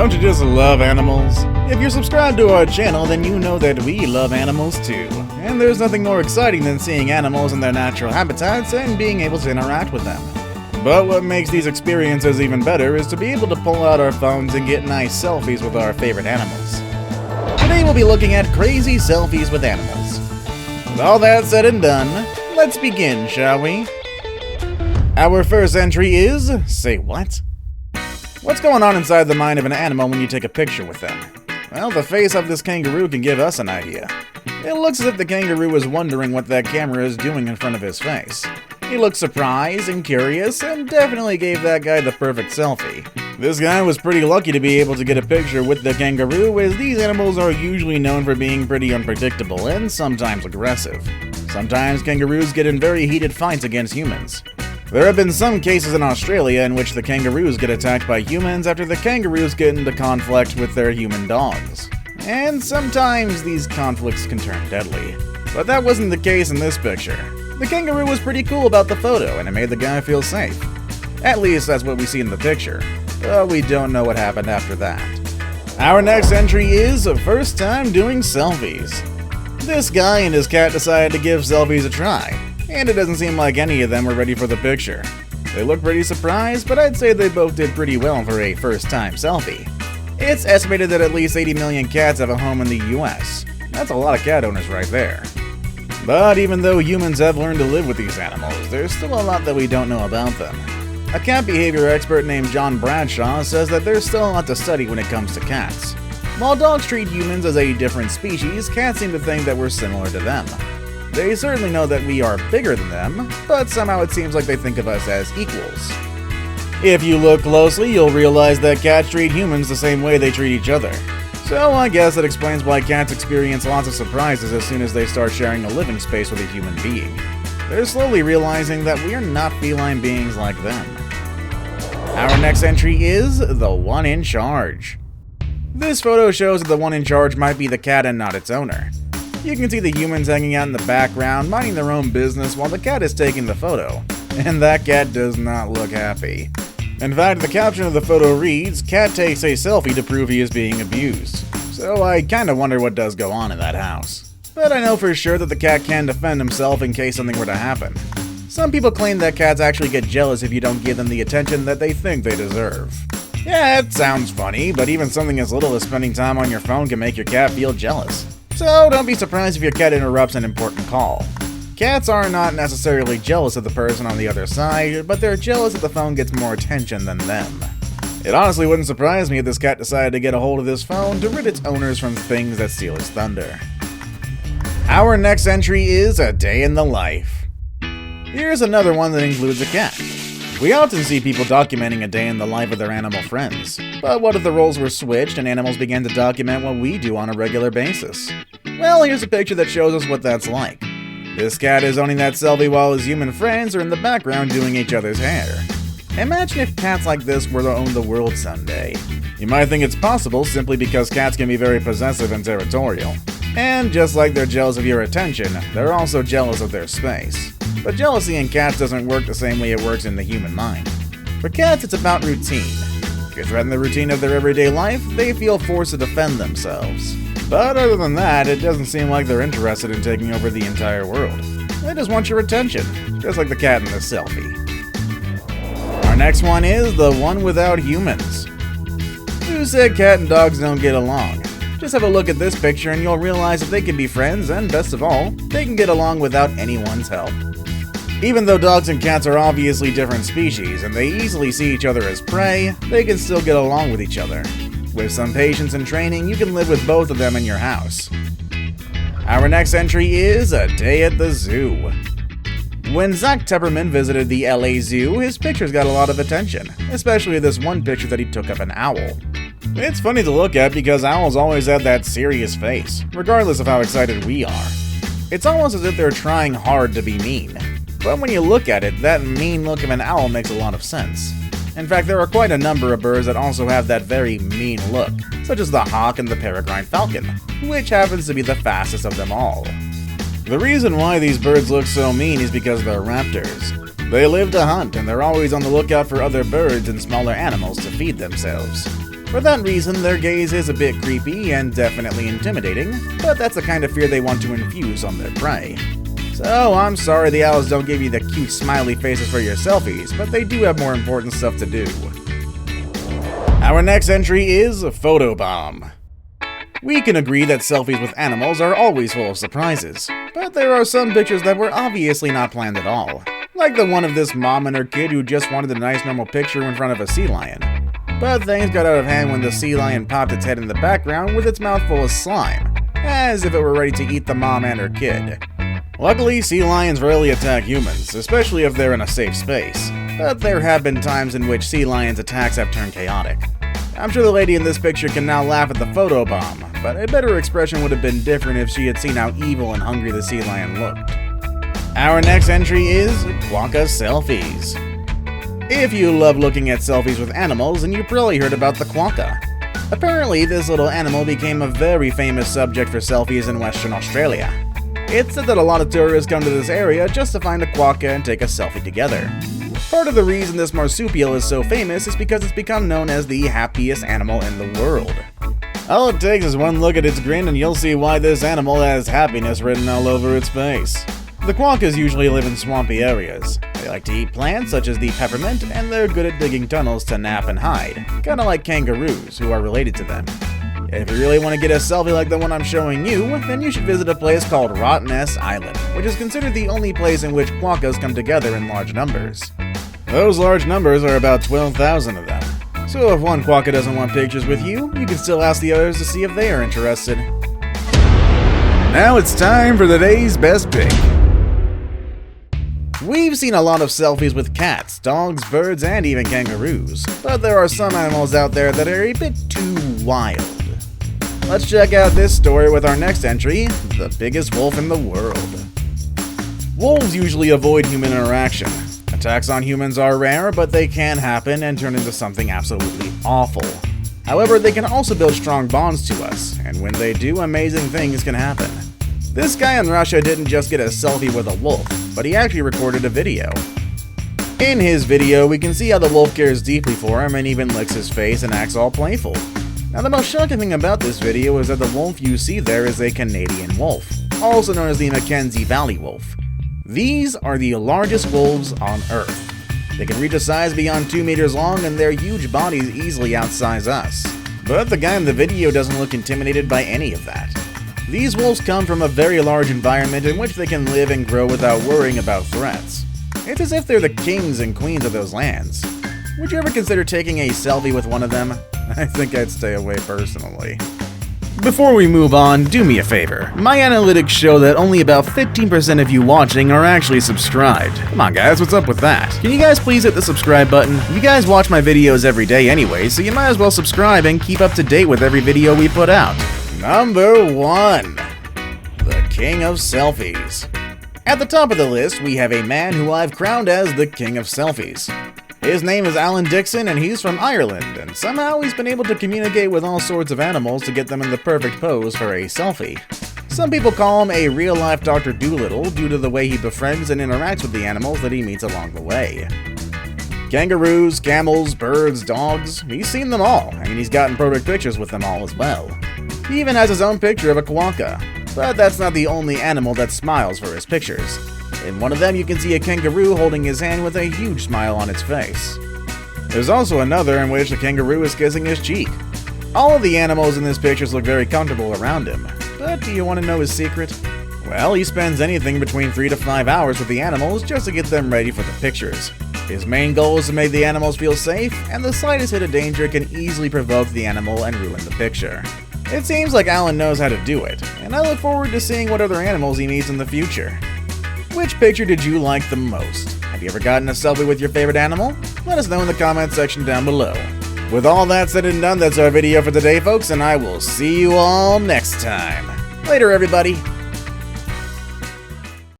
Don't you just love animals? If you're subscribed to our channel, then you know that we love animals too. And there's nothing more exciting than seeing animals in their natural habitats and being able to interact with them. But what makes these experiences even better is to be able to pull out our phones and get nice selfies with our favorite animals. Today we'll be looking at crazy selfies with animals. With all that said and done, let's begin, shall we? Our first entry is... say what? What's going on inside the mind of an animal when you take a picture with them? Well, the face of this kangaroo can give us an idea. It looks as if the kangaroo is wondering what that camera is doing in front of his face. He looked surprised and curious, and definitely gave that guy the perfect selfie. This guy was pretty lucky to be able to get a picture with the kangaroo, as these animals are usually known for being pretty unpredictable and sometimes aggressive. Sometimes kangaroos get in very heated fights against humans. There have been some cases in Australia in which the kangaroos get attacked by humans after the kangaroos get into conflict with their human dogs. And sometimes these conflicts can turn deadly. But that wasn't the case in this picture. The kangaroo was pretty cool about the photo, and it made the guy feel safe. At least that's what we see in the picture, but we don't know what happened after that. Our next entry is first time doing selfies. This guy and his cat decided to give selfies a try, and it doesn't seem like any of them were ready for the picture. They look pretty surprised, but I'd say they both did pretty well for a first time selfie. It's estimated that at least 80 million cats have a home in the US. That's a lot of cat owners right there. But even though humans have learned to live with these animals, there's still a lot that we don't know about them. A cat behavior expert named John Bradshaw says that there's still a lot to study when it comes to cats. While dogs treat humans as a different species, cats seem to think that we're similar to them. They certainly know that we are bigger than them, but somehow it seems like they think of us as equals. If you look closely, you'll realize that cats treat humans the same way they treat each other. So I guess that explains why cats experience lots of surprises as soon as they start sharing a living space with a human being. They're slowly realizing that we are not feline beings like them. Our next entry is the one in charge. This photo shows that the one in charge might be the cat and not its owner. You can see the humans hanging out in the background, minding their own business while the cat is taking the photo. And that cat does not look happy. In fact, the caption of the photo reads, "Cat takes a selfie to prove he is being abused." So I kinda wonder what does go on in that house. But I know for sure that the cat can defend himself in case something were to happen. Some people claim that cats actually get jealous if you don't give them the attention that they think they deserve. Yeah, it sounds funny, but even something as little as spending time on your phone can make your cat feel jealous. So don't be surprised if your cat interrupts an important call. Cats are not necessarily jealous of the person on the other side, but they're jealous that the phone gets more attention than them. It honestly wouldn't surprise me if this cat decided to get a hold of this phone to rid its owners from things that steal his thunder. Our next entry is a day in the life. Here's another one that includes a cat. We often see people documenting a day in the life of their animal friends, but what if the roles were switched and animals began to document what we do on a regular basis? Well, here's a picture that shows us what that's like. This cat is owning that selfie while his human friends are in the background doing each other's hair. Imagine if cats like this were to own the world someday. You might think it's possible simply because cats can be very possessive and territorial. And just like they're jealous of your attention, they're also jealous of their space. But jealousy in cats doesn't work the same way it works in the human mind. For cats, it's about routine. If you threaten the routine of their everyday life, they feel forced to defend themselves. But other than that, it doesn't seem like they're interested in taking over the entire world. They just want your attention, just like the cat in this selfie. Our next one is the one without humans. Who said cat and dogs don't get along? Just have a look at this picture and you'll realize that they can be friends, and best of all, they can get along without anyone's help. Even though dogs and cats are obviously different species and they easily see each other as prey, they can still get along with each other. With some patience and training, you can live with both of them in your house. Our next entry is a day at the zoo. When Zach Tepperman visited the LA Zoo, his pictures got a lot of attention, especially this one picture that he took of an owl. It's funny to look at because owls always have that serious face, regardless of how excited we are. It's almost as if they're trying hard to be mean. But when you look at it, that mean look of an owl makes a lot of sense. In fact, there are quite a number of birds that also have that very mean look, such as the hawk and the peregrine falcon, which happens to be the fastest of them all. The reason why these birds look so mean is because they're raptors. They live to hunt, and they're always on the lookout for other birds and smaller animals to feed themselves. For that reason, their gaze is a bit creepy and definitely intimidating, but that's the kind of fear they want to infuse on their prey. So, I'm sorry the owls don't give you the cute smiley faces for your selfies, but they do have more important stuff to do. Our next entry is photobomb. We can agree that selfies with animals are always full of surprises, but there are some pictures that were obviously not planned at all. Like the one of this mom and her kid who just wanted a nice normal picture in front of a sea lion. But things got out of hand when the sea lion popped its head in the background with its mouth full of slime, as if it were ready to eat the mom and her kid. Luckily, sea lions rarely attack humans, especially if they're in a safe space, but there have been times in which sea lions' attacks have turned chaotic. I'm sure the lady in this picture can now laugh at the photobomb, but a better expression would have been different if she had seen how evil and hungry the sea lion looked. Our next entry is Quokka selfies. If you love looking at selfies with animals, then you probably heard about the quokka. Apparently, this little animal became a very famous subject for selfies in Western Australia. It's said that a lot of tourists come to this area just to find a quokka and take a selfie together. Part of the reason this marsupial is so famous is because it's become known as the happiest animal in the world. All it takes is one look at its grin and you'll see why this animal has happiness written all over its face. The quokkas usually live in swampy areas. They like to eat plants such as the peppermint, and they're good at digging tunnels to nap and hide, kinda like kangaroos, who are related to them. If you really want to get a selfie like the one I'm showing you, then you should visit a place called Rottnest Island, which is considered the only place in which quokkas come together in large numbers. Those large numbers are about 12,000 of them. So if one quokka doesn't want pictures with you, you can still ask the others to see if they are interested. Now it's time for the day's best pick. We've seen a lot of selfies with cats, dogs, birds, and even kangaroos, but there are some animals out there that are a bit too wild. Let's check out this story with our next entry, the biggest wolf in the world. Wolves usually avoid human interaction. Attacks on humans are rare, but they can happen and turn into something absolutely awful. However, they can also build strong bonds to us, and when they do, amazing things can happen. This guy in Russia didn't just get a selfie with a wolf, but he actually recorded a video. In his video, we can see how the wolf cares deeply for him and even licks his face and acts all playful. Now, the most shocking thing about this video is that the wolf you see there is a Canadian wolf, also known as the Mackenzie Valley wolf. These are the largest wolves on Earth. They can reach a size beyond 2 meters long, and their huge bodies easily outsize us. But the guy in the video doesn't look intimidated by any of that. These wolves come from a very large environment in which they can live and grow without worrying about threats. It's as if they're the kings and queens of those lands. Would you ever consider taking a selfie with one of them? I think I'd stay away personally. Before we move on, do me a favor. My analytics show that only about 15% of you watching are actually subscribed. Come on guys, what's up with that? Can you guys please hit the subscribe button? You guys watch my videos every day anyway, so you might as well subscribe and keep up to date with every video we put out. Number 1. The King of Selfies. At the top of the list, we have a man who I've crowned as the King of Selfies. His name is Alan Dixon and he's from Ireland, and somehow he's been able to communicate with all sorts of animals to get them in the perfect pose for a selfie. Some people call him a real-life Dr. Dolittle due to the way he befriends and interacts with the animals that he meets along the way. Kangaroos, camels, birds, dogs, he's seen them all, and he's gotten perfect pictures with them all as well. He even has his own picture of a quokka, but that's not the only animal that smiles for his pictures. In one of them, you can see a kangaroo holding his hand with a huge smile on its face. There's also another in which the kangaroo is kissing his cheek. All of the animals in this picture look very comfortable around him, but do you want to know his secret? Well, he spends anything between 3 to 5 hours with the animals just to get them ready for the pictures. His main goal is to make the animals feel safe, and the slightest hit of danger can easily provoke the animal and ruin the picture. It seems like Alan knows how to do it, and I look forward to seeing what other animals he meets in the future. Which picture did you like the most? Have you ever gotten a selfie with your favorite animal? Let us know in the comment section down below. With all that said and done, that's our video for today, folks, and I will see you all next time. Later, everybody.